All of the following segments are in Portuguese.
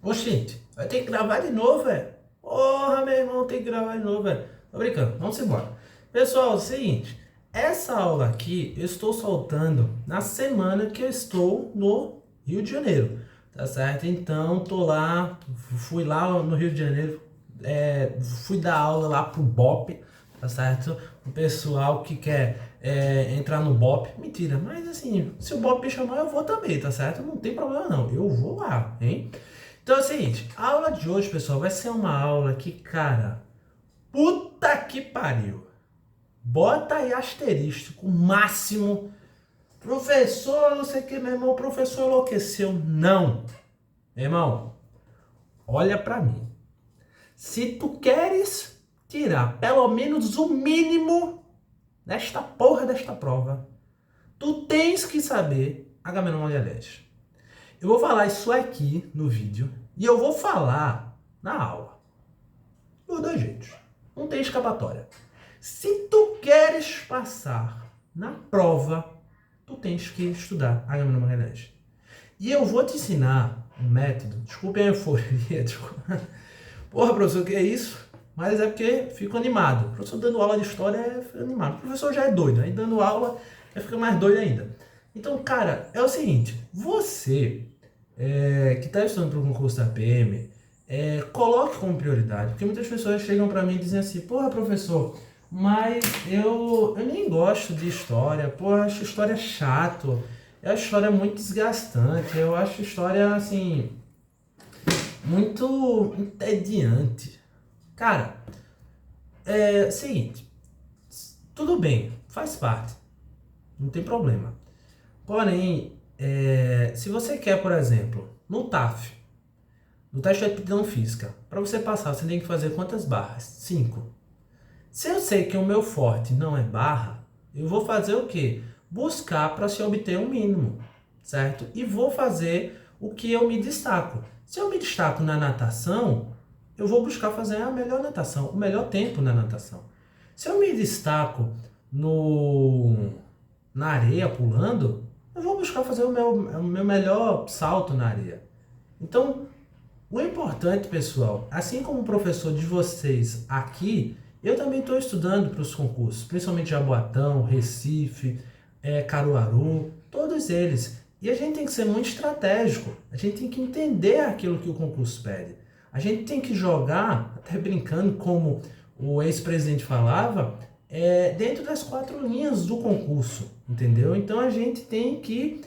Oxente, vai ter que gravar de novo, velho. Porra, meu irmão, tem que gravar de novo, velho. Tô brincando, vamos embora. Pessoal, é o seguinte, essa aula aqui eu estou soltando na semana que eu estou no Rio de Janeiro, tá certo? Então, tô lá, fui lá no Rio de Janeiro, fui dar aula lá pro BOP, tá certo? O pessoal que quer entrar no BOP, mentira, mas assim, se o BOP me chamar, eu vou também, tá certo? Não tem problema não, eu vou lá, hein? Então é o seguinte, a aula de hoje, pessoal, vai ser uma aula que, cara, puta que pariu. Bota aí asterístico, máximo. Professor, não sei o que, meu irmão, o professor enlouqueceu. Não. Meu irmão, olha pra mim. Se tu queres tirar pelo menos o mínimo desta porra desta prova, tu tens que saber Agamenon Malha-Leste. Eu vou falar isso aqui no vídeo e eu vou falar na aula. Dos dois jeitos. Não tem escapatória. Se tu queres passar na prova, tu tens que estudar Agamenon Malha-Leste. E eu vou te ensinar um método. Desculpem a euforia. Desculpa. Porra, professor, que é isso? Mas é porque fico animado. O professor dando aula de história é animado. O professor já é doido, aí dando aula fica mais doido ainda. Então, cara, é o seguinte. Você que está estudando para o concurso da PM, coloque como prioridade. Porque muitas pessoas chegam para mim e dizem assim, porra, professor, mas eu nem gosto de história. Porra, eu acho história chato. Eu acho história muito desgastante. Eu acho história, assim, muito entediante. Cara, seguinte, tudo bem, faz parte, não tem problema. Porém, se você quer, por exemplo, no TAF, no teste de aptidão física, para você passar, você tem que fazer quantas barras? 5. Se eu sei que o meu forte não é barra, eu vou fazer o quê? Buscar para se obter um mínimo, certo? E vou fazer o que eu me destaco. Se eu me destaco na natação, eu vou buscar fazer a melhor natação, o melhor tempo na natação. Se eu me destaco na areia pulando, eu vou buscar fazer o meu melhor salto na areia. Então, o importante, pessoal, assim como o professor de vocês aqui, eu também estou estudando para os concursos, principalmente Jaboatão, Recife, Caruaru, todos eles. E a gente tem que ser muito estratégico, a gente tem que entender aquilo que o concurso pede. A gente tem que jogar, até brincando como o ex-presidente falava, dentro das 4 linhas do concurso, entendeu? Então a gente tem que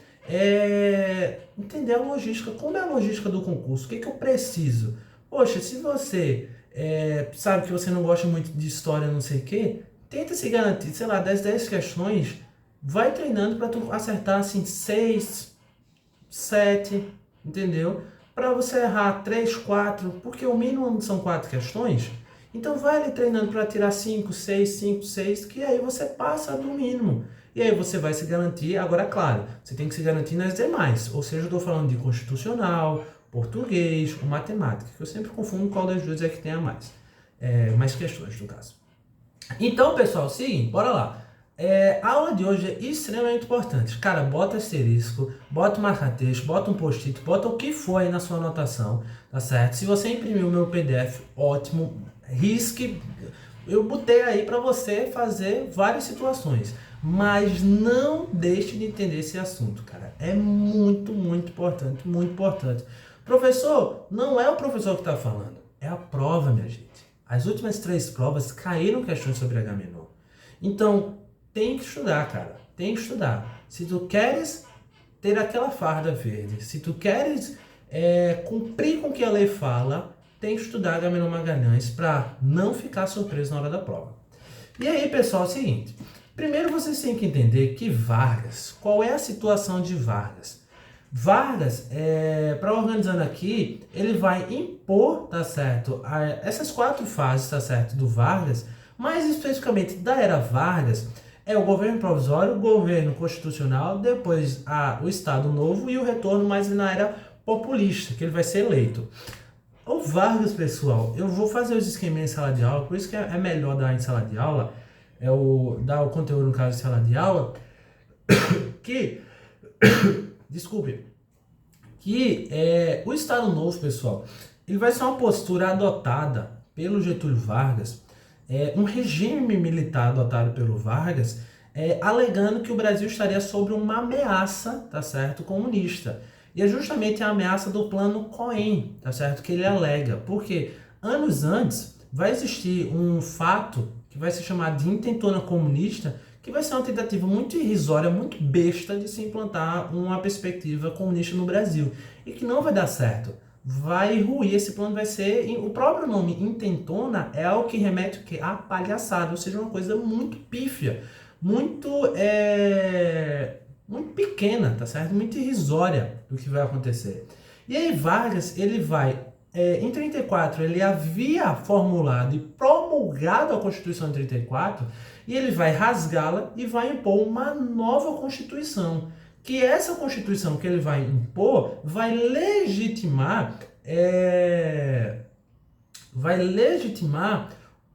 entender a logística, como é a logística do concurso, o que eu preciso. Poxa, se você sabe que você não gosta muito de história, não sei o quê, tenta se garantir, sei lá, 10 questões, vai treinando para tu acertar assim 6, 7, entendeu? Para você errar 3, 4, porque o mínimo são 4 questões, então vai ali treinando para tirar 5, 6, 5, 6, que aí você passa do mínimo. E aí você vai se garantir, agora claro, você tem que se garantir nas demais. Ou seja, eu estou falando de constitucional, português ou matemática, que eu sempre confundo qual das duas é que tem a mais. Mais questões, no caso. Então, pessoal, seguinte, bora lá. A aula de hoje é extremamente importante. Cara, bota asterisco, bota um marca-texto, bota um post-it, bota o que for aí na sua anotação, tá certo? Se você imprimiu o meu PDF, ótimo, risque. Eu botei aí para você fazer várias situações, mas não deixe de entender esse assunto, cara. É muito, muito importante, muito importante. Professor, não é o professor que está falando, é a prova, minha gente. As últimas 3 provas caíram questões sobre Agamenon. Então, tem que estudar, cara. Tem que estudar. Se tu queres ter aquela farda verde, se tu queres cumprir com o que a lei fala, tem que estudar Agamenon Magalhães para não ficar surpreso na hora da prova. E aí, pessoal, é o seguinte. Primeiro vocês têm que entender que Vargas, qual é a situação de Vargas? Vargas, para organizando aqui, ele vai impor, tá certo, essas 4 fases, tá certo, do Vargas, mais especificamente da era Vargas, o governo provisório, o governo constitucional, depois o Estado Novo e o retorno mais na era populista, que ele vai ser eleito. O Vargas, pessoal, eu vou fazer os esqueminhas em sala de aula, por isso que é melhor dar em sala de aula, dar o conteúdo no caso de sala de aula, que, desculpe, que o Estado Novo, pessoal, ele vai ser uma postura adotada pelo Getúlio Vargas, um regime militar adotado pelo Vargas, alegando que o Brasil estaria sob uma ameaça, tá certo, comunista. E é justamente a ameaça do Plano Cohen, tá certo, que ele alega. Porque anos antes vai existir um fato que vai se chamar de intentona comunista, que vai ser uma tentativa muito irrisória, muito besta de se implantar uma perspectiva comunista no Brasil. E que não vai dar certo. Vai ruir, esse plano vai ser... O próprio nome intentona é algo que remete a palhaçada, ou seja, uma coisa muito pífia, muito pequena, tá certo? Muito irrisória do que vai acontecer. E aí Vargas, ele vai... em 34, ele havia formulado e promulgado a Constituição de 34, e ele vai rasgá-la e vai impor uma nova Constituição. Que essa Constituição que ele vai impor vai legitimar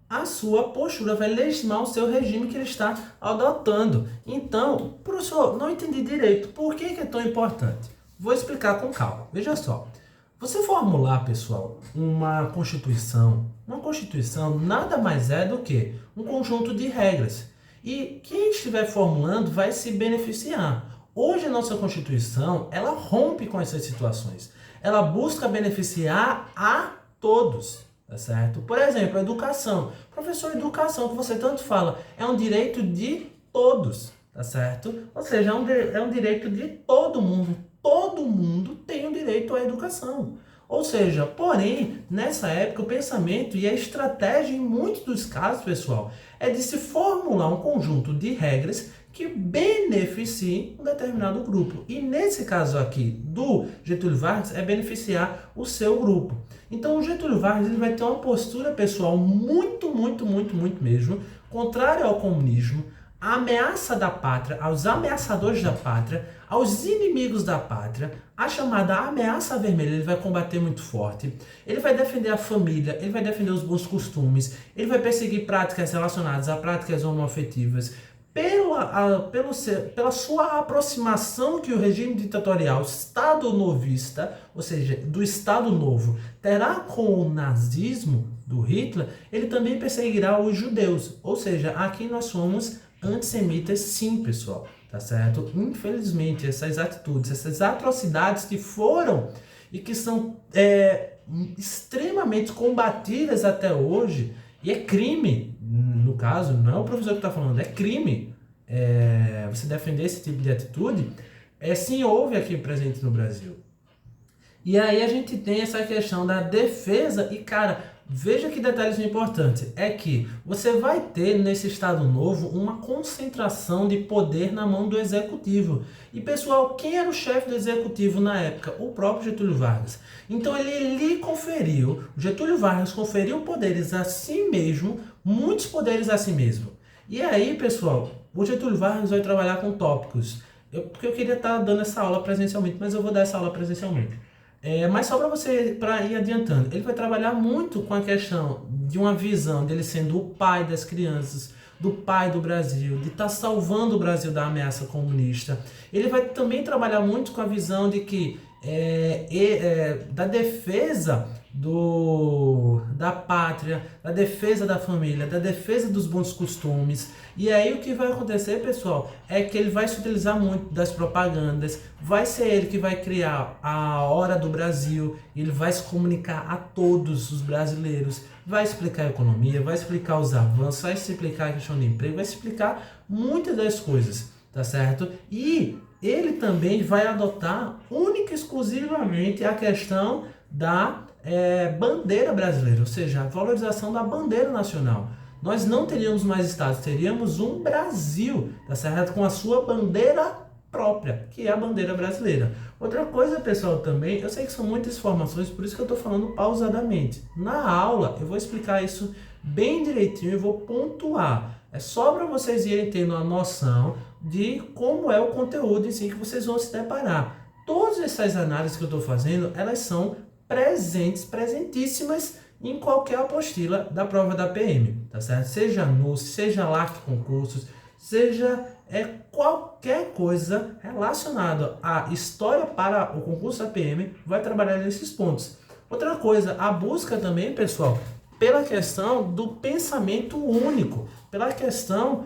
a sua postura, vai legitimar o seu regime que ele está adotando. Então, professor, não entendi direito. Por que é tão importante? Vou explicar com calma. Veja só. Você formular, pessoal, uma Constituição nada mais é do que um conjunto de regras. E quem estiver formulando vai se beneficiar. Hoje a nossa Constituição, ela rompe com essas situações. Ela busca beneficiar a todos, tá certo? Por exemplo, a educação. Professor, educação, que você tanto fala, é um direito de todos, tá certo? Ou seja, é um direito de todo mundo. Todo mundo tem o direito à educação. Ou seja, porém, nessa época, o pensamento e a estratégia, em muitos dos casos, pessoal, é de se formular um conjunto de regras que beneficiem um determinado grupo. E nesse caso aqui do Getúlio Vargas, é beneficiar o seu grupo. Então, o Getúlio Vargas ele vai ter uma postura, pessoal, muito mesmo, contrária ao comunismo, a ameaça da pátria, aos ameaçadores da pátria, aos inimigos da pátria, a chamada ameaça vermelha, ele vai combater muito forte, ele vai defender a família, ele vai defender os bons costumes, ele vai perseguir práticas relacionadas a práticas homoafetivas, pela sua aproximação que o regime ditatorial Estado novista, ou seja, do Estado Novo, terá com o nazismo do Hitler, ele também perseguirá os judeus, ou seja, aqui nós somos antissemitas sim, pessoal, tá certo? Infelizmente, essas atitudes, essas atrocidades que foram e que são extremamente combatidas até hoje, e é crime, no caso, não é o professor que está falando, é crime você defender esse tipo de atitude, sim, houve aqui presente no Brasil. E aí a gente tem essa questão da defesa, e cara, veja que detalhes importantes, é que você vai ter nesse Estado Novo uma concentração de poder na mão do Executivo. E pessoal, quem era o chefe do Executivo na época? O próprio Getúlio Vargas. Então o Getúlio Vargas conferiu poderes a si mesmo, muitos poderes a si mesmo. E aí, pessoal, o Getúlio Vargas vai trabalhar com tópicos. Porque eu queria estar dando essa aula presencialmente, mas eu vou dar essa aula presencialmente. Mas só para ir adiantando, ele vai trabalhar muito com a questão de uma visão dele sendo o pai das crianças, do pai do Brasil, de estar salvando o Brasil da ameaça comunista. Ele vai também trabalhar muito com a visão de que da defesa da pátria, da defesa da família, da defesa dos bons costumes. E aí o que vai acontecer, pessoal, é que ele vai se utilizar muito das propagandas, vai ser ele que vai criar a Hora do Brasil, ele vai se comunicar a todos os brasileiros, vai explicar a economia, vai explicar os avanços, vai explicar a questão do emprego, vai explicar muitas das coisas, tá certo? E ele também vai adotar única e exclusivamente a questão da bandeira brasileira, ou seja, a valorização da bandeira nacional. Nós não teríamos mais estados, teríamos um Brasil, tá certo? Com a sua bandeira própria, que é a bandeira brasileira. Outra coisa, pessoal, também, eu sei que são muitas informações, por isso que eu estou falando pausadamente. Na aula, eu vou explicar isso bem direitinho e vou pontuar. É só para vocês irem tendo uma noção de como é o conteúdo em si que vocês vão se deparar. Todas essas análises que eu estou fazendo, elas são presentíssimas em qualquer apostila da prova da PM, tá certo? Seja NUSS, seja LAC concursos, seja qualquer coisa relacionada à história para o concurso da PM, vai trabalhar nesses pontos. Outra coisa, a busca também, pessoal, pela questão do pensamento único, pela questão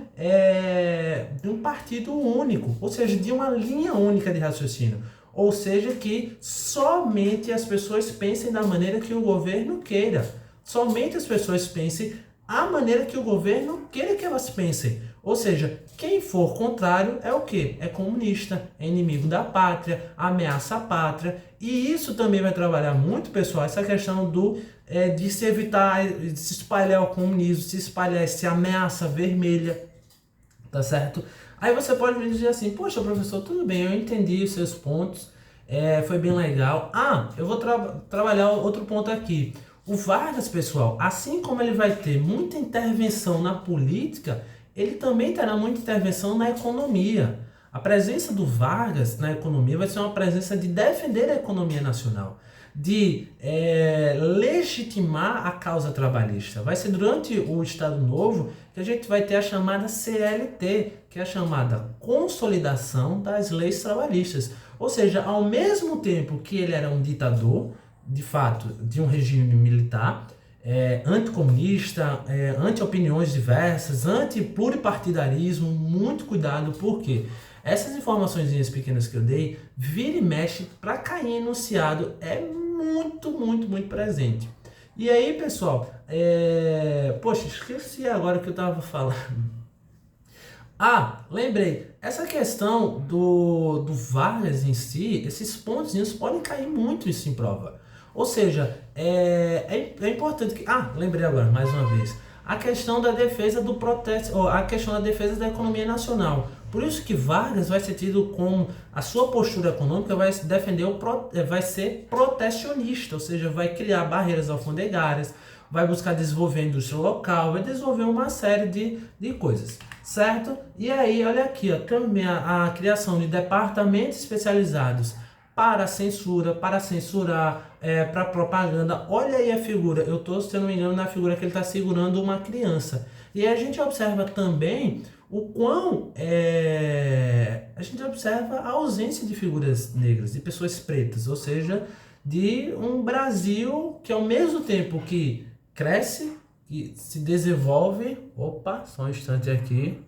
de um partido único, ou seja, de uma linha única de raciocínio. Ou seja, que somente as pessoas pensem da maneira que o governo queira. Somente as pessoas pensem a maneira que o governo queira que elas pensem. Ou seja, quem for contrário é o quê? É comunista, é inimigo da pátria, ameaça a pátria. E isso também vai trabalhar muito, pessoal, essa questão de se evitar, de se espalhar o comunismo, se espalhar essa ameaça vermelha, tá certo? Aí você pode me dizer assim, poxa, professor, tudo bem, eu entendi os seus pontos, foi bem legal. Eu vou trabalhar outro ponto aqui. O Vargas, pessoal, assim como ele vai ter muita intervenção na política, ele também terá muita intervenção na economia. A presença do Vargas na economia vai ser uma presença de defender a economia nacional, de legitimar a causa trabalhista. Vai ser durante o Estado Novo que a gente vai ter a chamada CLT, que é a chamada Consolidação das Leis Trabalhistas. Ou seja, ao mesmo tempo que ele era um ditador, de fato, de um regime militar, anticomunista, anti-opiniões diversas, anti-pluripartidarismo, muito cuidado, porque essas informações pequenas que eu dei, vira e mexe, para cair enunciado, é muito, muito, muito presente. E aí, pessoal, poxa, esqueci agora o que eu estava falando. Lembrei, essa questão do Vargas em si, esses pontos podem cair muito isso em prova. Ou seja, é importante que... lembrei agora, mais uma vez. A questão da defesa do protesto, ou a questão da defesa da economia nacional. Por isso que Vargas vai ser tido como a sua postura econômica vai defender vai ser protecionista, ou seja, vai criar barreiras alfandegárias, vai buscar desenvolver a indústria local, vai desenvolver uma série de coisas, certo? E aí, olha aqui, ó, também a criação de departamentos especializados para censura, para censurar, para propaganda. Olha aí a figura, eu estou, se eu não me engano, na figura que ele está segurando uma criança. E a gente observa também o quão a gente observa a ausência de figuras negras, de pessoas pretas, ou seja, de um Brasil que ao mesmo tempo que cresce, que se desenvolve, só um instante aqui,